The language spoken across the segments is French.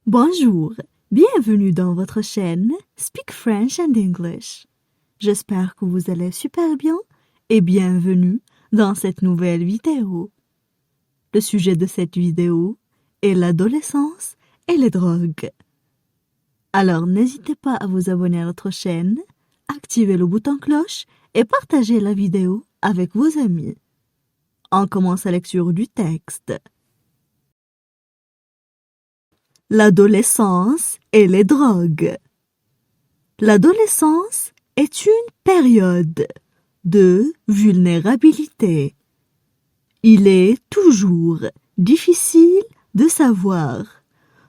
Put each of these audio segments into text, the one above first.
Bonjour, bienvenue dans votre chaîne Speak French and English. J'espère que vous allez super bien et bienvenue dans cette nouvelle vidéo. Le sujet de cette vidéo est l'adolescence et les drogues. Alors n'hésitez pas à vous abonner à notre chaîne, activer le bouton cloche et partager la vidéo avec vos amis. On commence la lecture du texte. L'adolescence et les drogues. L'adolescence est une période de vulnérabilité. Il est toujours difficile de savoir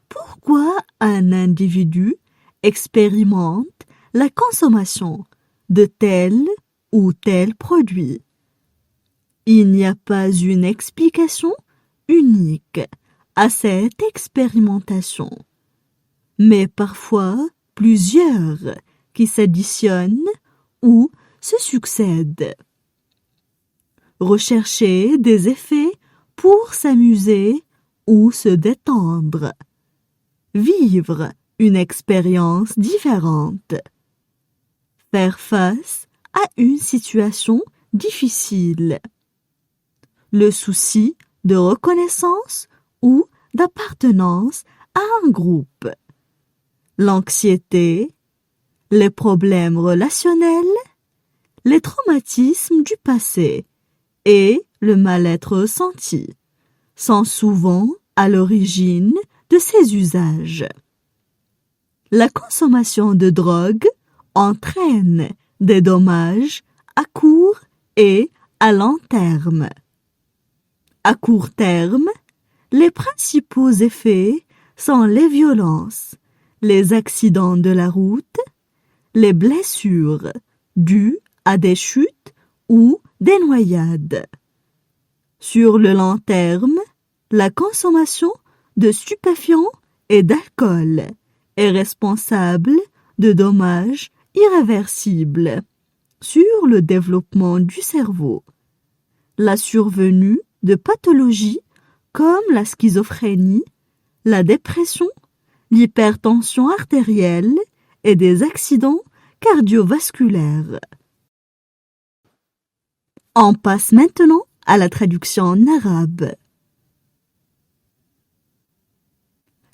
pourquoi un individu expérimente la consommation de tel ou tel produit. Il n'y a pas une explication unique à cette expérimentation, mais parfois plusieurs qui s'additionnent ou se succèdent. Rechercher des effets pour s'amuser ou se détendre. Vivre une expérience différente. Faire face à une situation difficile. Le souci de reconnaissance ou d'appartenance à un groupe. L'anxiété, les problèmes relationnels, les traumatismes du passé et le mal-être ressenti sont souvent à l'origine de ces usages. La consommation de drogue entraîne des dommages à court et à long terme. À court terme, les principaux effets sont les violences, les accidents de la route, les blessures dues à des chutes ou des noyades. Sur le long terme, la consommation de stupéfiants et d'alcool est responsable de dommages irréversibles sur le développement du cerveau. La survenue de pathologies comme la schizophrénie, la dépression, l'hypertension artérielle et des accidents cardiovasculaires. On passe maintenant à la traduction en arabe.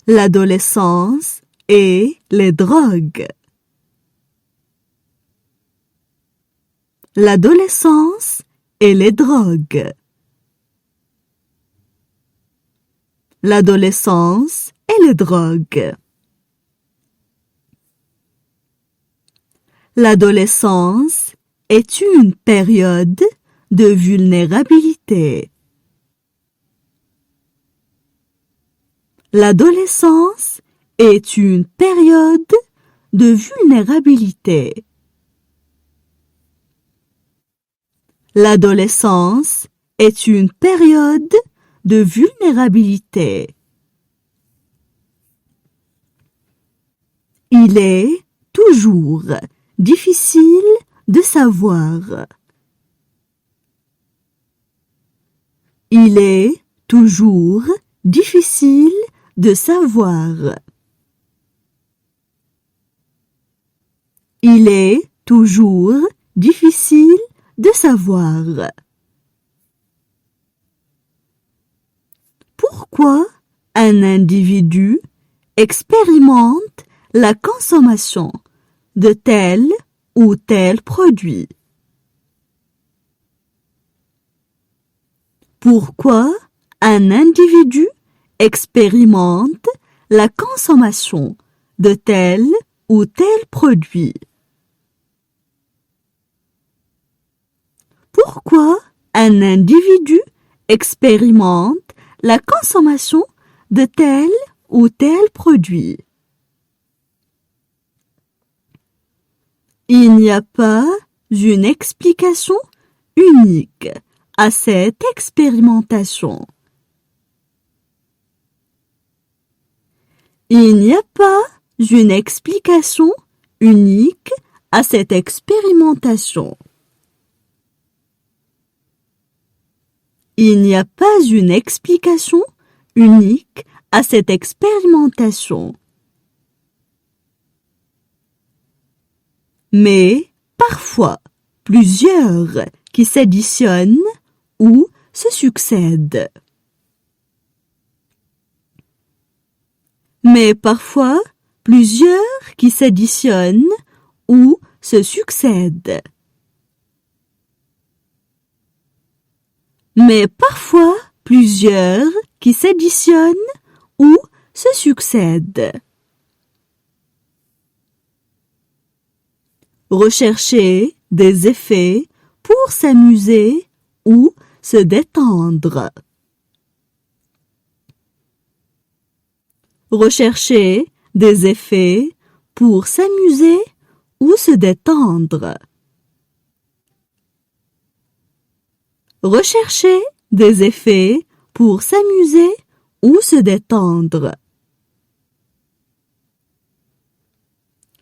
L'adolescence et les drogues. L'adolescence et les drogues. L'adolescence et les drogues. L'adolescence est une période de vulnérabilité. L'adolescence est une période de vulnérabilité. L'adolescence est une période de vulnérabilité. Il est toujours difficile de savoir. Il est toujours difficile de savoir. Il est toujours difficile de savoir. Pourquoi un individu expérimente la consommation de tel ou tel produit? Pourquoi un individu expérimente la consommation de tel ou tel produit? Pourquoi un individu expérimente la consommation de tel ou tel produit? Il n'y a pas une explication unique à cette expérimentation. Il n'y a pas une explication unique à cette expérimentation. Il n'y a pas une explication unique à cette expérimentation. Mais parfois, plusieurs qui s'additionnent ou se succèdent. Mais parfois, plusieurs qui s'additionnent ou se succèdent. Mais parfois, plusieurs qui s'additionnent ou se succèdent. Rechercher des effets pour s'amuser ou se détendre. Rechercher des effets pour s'amuser ou se détendre. Rechercher des effets pour s'amuser ou se détendre.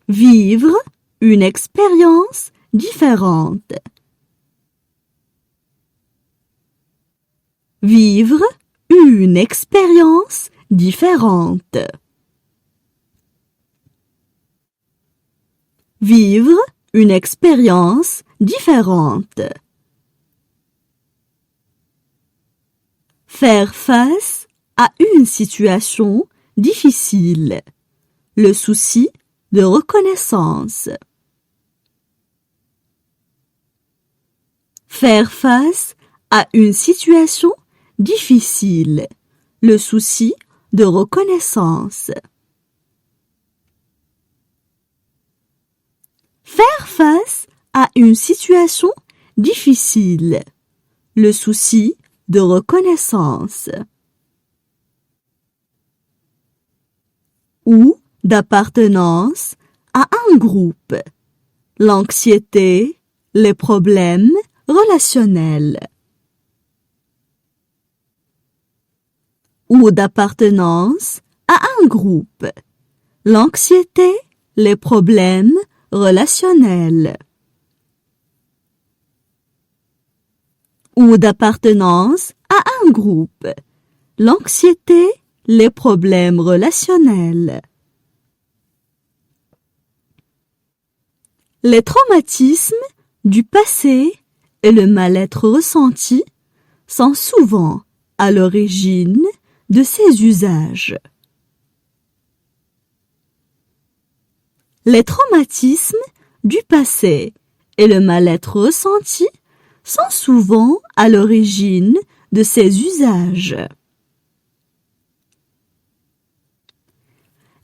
Vivre une expérience différente. Vivre une expérience différente. Vivre une expérience différente. Faire face à une situation difficile. Le souci de reconnaissance. Faire face à une situation difficile. Le souci de reconnaissance. Faire face à une situation difficile. Le souci de reconnaissance. Ou d'appartenance à un groupe. L'anxiété, les problèmes relationnels. Ou d'appartenance à un groupe. L'anxiété, les problèmes relationnels. Ou d'appartenance à un groupe. L'anxiété, les problèmes relationnels. Les traumatismes du passé et le mal-être ressenti sont souvent à l'origine de ces usages. Les traumatismes du passé et le mal-être ressenti sont souvent à l'origine de ces usages.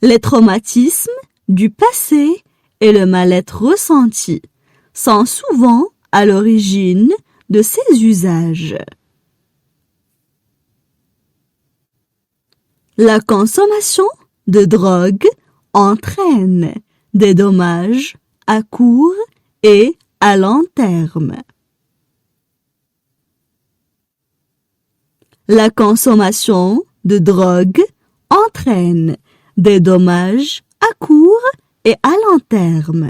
Les traumatismes du passé et le mal-être ressenti sont souvent à l'origine de ces usages. La consommation de drogue entraîne des dommages à court et à long terme. La consommation de drogue entraîne des dommages à court et à long terme.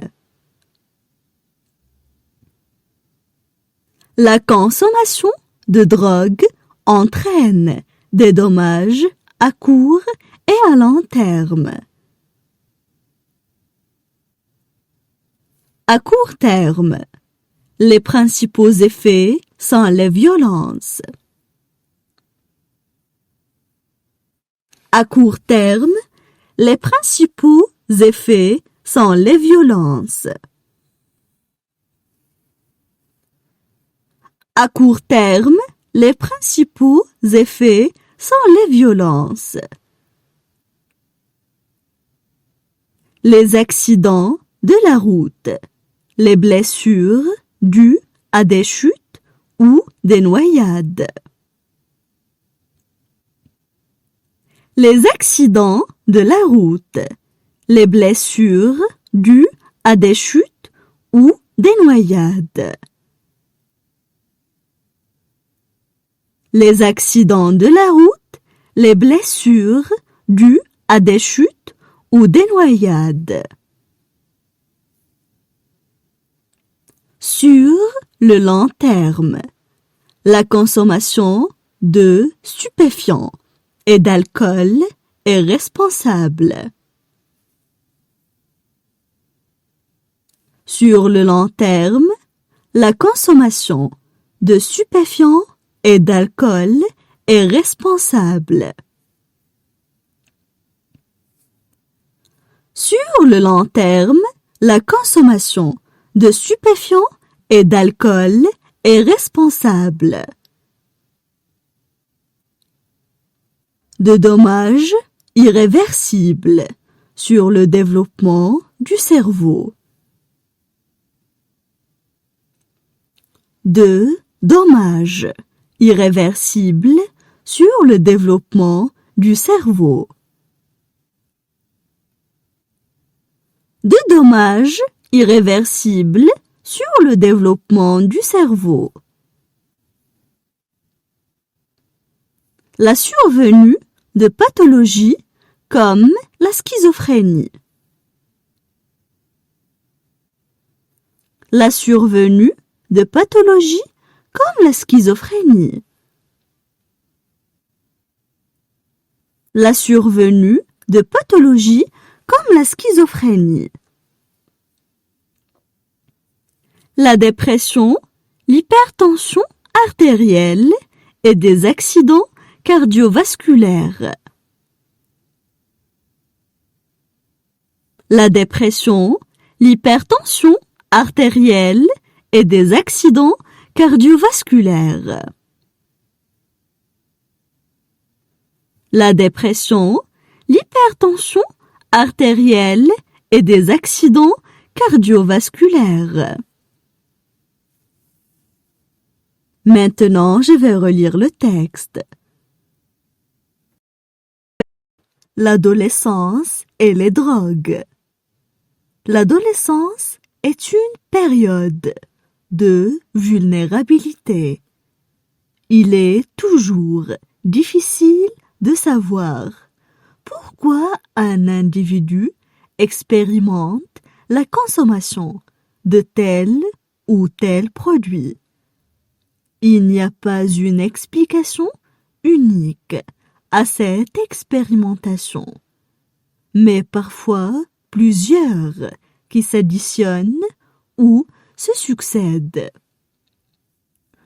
La consommation de drogue entraîne des dommages à court et à long terme. À court terme, les principaux effets sont les violences. À court terme, les principaux effets sont les violences. À court terme, les principaux effets sont les violences. Les accidents de la route, les blessures dues à des chutes ou des noyades. Les accidents de la route, les blessures dues à des chutes ou des noyades. Les accidents de la route, les blessures dues à des chutes ou des noyades. Sur le long terme, la consommation de stupéfiants et d'alcool est responsable. Sur le long terme, la consommation de stupéfiants et d'alcool est responsable. Sur le long terme, la consommation de stupéfiants et d'alcool est responsable de dommages irréversibles sur le développement du cerveau. De dommages irréversibles sur le développement du cerveau. De dommages irréversibles sur le développement du cerveau. La survenue de pathologies comme la schizophrénie. La survenue de pathologies comme la schizophrénie. La survenue de pathologies comme la schizophrénie. La dépression, l'hypertension artérielle et des accidents cardiovasculaires. La dépression, l'hypertension artérielle et des accidents cardiovasculaires. La dépression, l'hypertension artérielle et des accidents cardiovasculaires. Maintenant, je vais relire le texte. L'adolescence et les drogues. L'adolescence est une période de vulnérabilité. Il est toujours difficile de savoir pourquoi un individu expérimente la consommation de tel ou tel produit. Il n'y a pas une explication unique à cette expérimentation, mais parfois plusieurs qui s'additionnent ou se succèdent.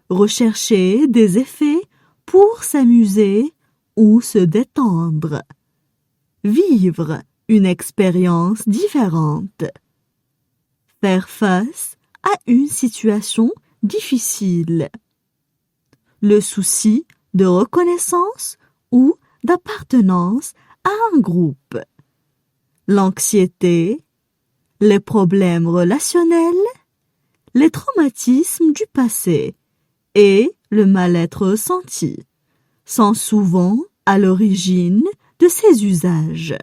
Rechercher des effets pour s'amuser ou se détendre. Vivre une expérience différente. Faire face à une situation difficile. Le souci de reconnaissance ou d'appartenance à un groupe. L'anxiété, les problèmes relationnels, les traumatismes du passé et le mal-être ressenti sont souvent à l'origine de ces usages.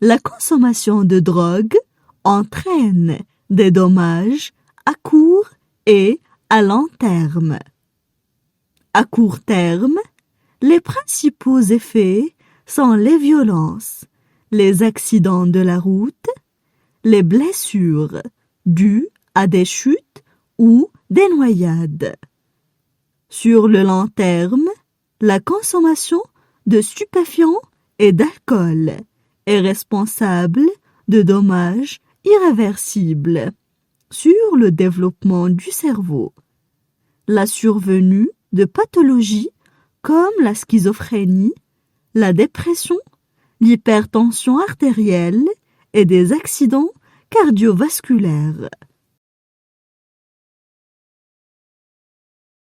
La consommation de drogue entraîne des dommages à court et à long terme. À court terme, les principaux effets sont les violences, les accidents de la route, les blessures dues à des chutes ou des noyades. Sur le long terme, la consommation de stupéfiants et d'alcool est responsable de dommages irréversibles sur le développement du cerveau. La survenue de pathologies comme la schizophrénie, la dépression, l'hypertension artérielle et des accidents cardiovasculaires.